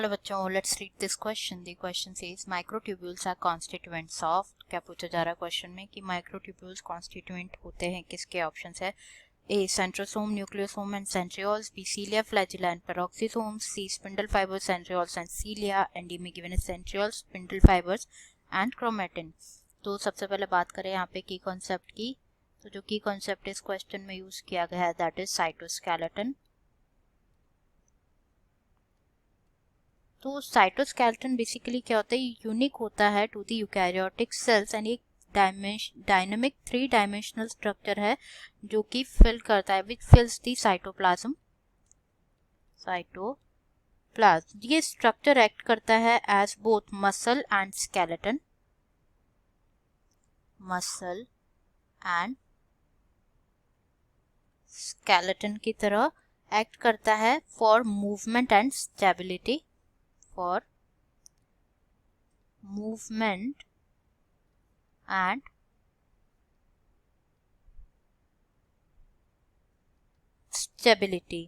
Hello बच्चों, let's read this question. The question says microtubules are constituents of. क्या पूछा जा रहा है क्वेश्चन में कि माइक्रोट्यूब्यूल्स कॉन्स्टिट्यूएंट होते हैं किसके. ऑप्शंस है A centrosome, nucleosome and centrioles, B cilia, flagella and peroxisomes, C spindle fibres, centrioles and cilia and D में गिवन है centrioles, spindle fibres and chromatin. तो सबसे पहले बात करें यहाँ पे की कॉन्सेप्ट की. तो जो की कॉन्सेप्ट इस क्वेश्चन में यूज किया गया है दैट इज साइटोस्केलेटन. तो साइटोस्केलेटन बेसिकली क्या होता है, यूनिक होता है to the eukaryotic cells and एक डायनेमिक 3 डायमेंशनल स्ट्रक्चर है जो कि फिल करता है विच फिल्स द साइटोप्लाज्म. ये स्ट्रक्चर एक्ट करता है as both muscle and skeleton. Muscle and skeleton की तरह एक्ट करता है for movement and stability. For movement and stability.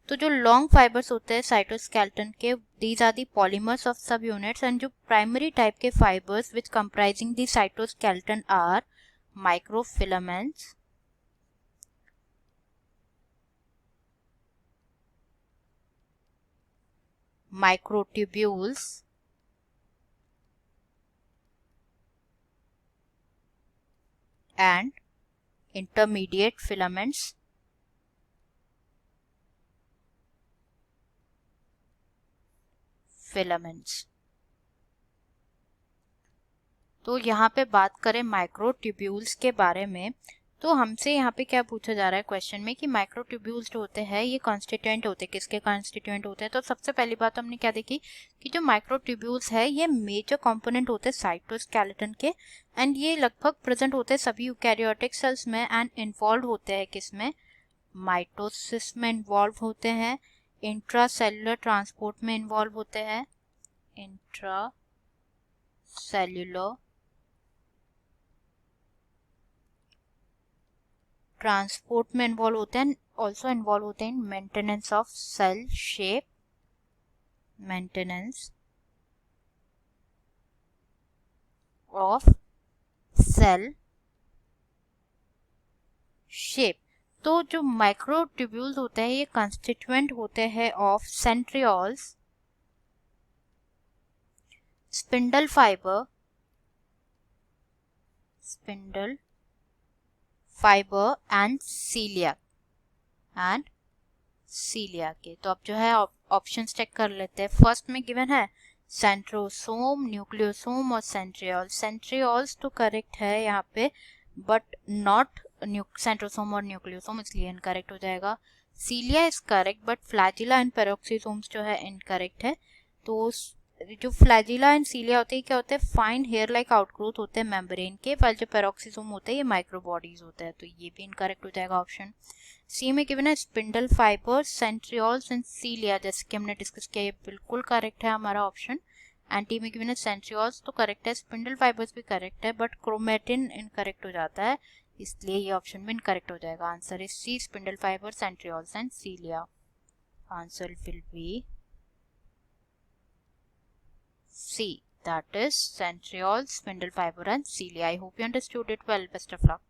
तो जो लॉन्ग फाइबर्स होते हैं साइटोस्केलेटन के, these are the polymers of subunits and जो प्राइमरी टाइप के fibres which comprising the cytoskeleton are microfilaments, microtubules, and intermediate filaments. तो यहाँ पे बात करें माइक्रोट्यूब्यूल्स के बारे में, तो हमसे यहाँ पे क्या पूछा जा रहा है क्वेश्चन में कि माइक्रोट्यूब्यूल्स जो होते हैं ये कॉन्स्टिट्यूएंट होते हैं किसके. कॉन्स्टिट्यूएंट होते हैं. तो सबसे पहली बात हमने क्या देखी कि जो माइक्रोट्यूब्यूल्स है ये मेजर कंपोनेंट होते हैं साइटोस्केलेटन के एंड ये लगभग प्रेजेंट होते हैं सभी यूकैरियोटिक सेल्स में एंड इन्वॉल्व होते हैं किसमें, माइटोसिस में इन्वॉल्व होते हैं, इंट्रासेल्युलर ट्रांसपोर्ट में इन्वॉल्व होते हैं, इंट्रासेल्युलर ट्रांसपोर्ट में इन्वॉल्व होते हैं, ऑल्सो इन्वॉल्व होते हैं in maintenance of cell shape, maintenance of cell shape. तो जो माइक्रोट्यूब्यूल्स होते हैं ये कंस्टिट्यूएंट होते हैं of centrioles, spindle fibre and cilia के. तो अब जो है ऑप्शन चेक कर लेते हैं. फर्स्ट में गिवन है सेंट्रोसोम, न्यूक्लियोसोम और सेंट्रियोल. सेंट्रियोल्स तो करेक्ट है यहाँ पे बट नॉट सेंट्रोसोम और न्यूक्लियोसोम, इसलिए इनकरेक्ट हो जाएगा. Cilia is correct but flagella and peroxisomes जो है इनकरेक्ट है. तो जो फ्लैजिला एंड सीलिया होते हैं क्या होते हैं, फाइन हेयर लाइक आउटग्रोथ होते हैं मेम्ब्रेन के, while जो पेरोक्सीसोम होते हैं ये माइक्रोबॉडीज होते हैं. तो ये भी इनकरेक्ट हो जाएगा ऑप्शन सी में. गिवन है स्पिंडल फाइबर, सेंट्रियोल्स एंड सीलिया, जैसे कि हमने डिस्कस किया ये बिल्कुल करेक्ट है हमारा ऑप्शन. एंड टी में गिवन है सेंट्रियोल्स तो करेक्ट है, स्पिंडल फाइबर्स भी करेक्ट है बट क्रोमेटिन इनकरेक्ट हो जाता है, इसलिए ये ऑप्शन भी इनकरेक्ट हो जाएगा. Answer is C, spindle fibre, centrioles and cilia. Answer will be C, that is centrioles, spindle fiber and cilia. I hope you understood it well. Best of luck.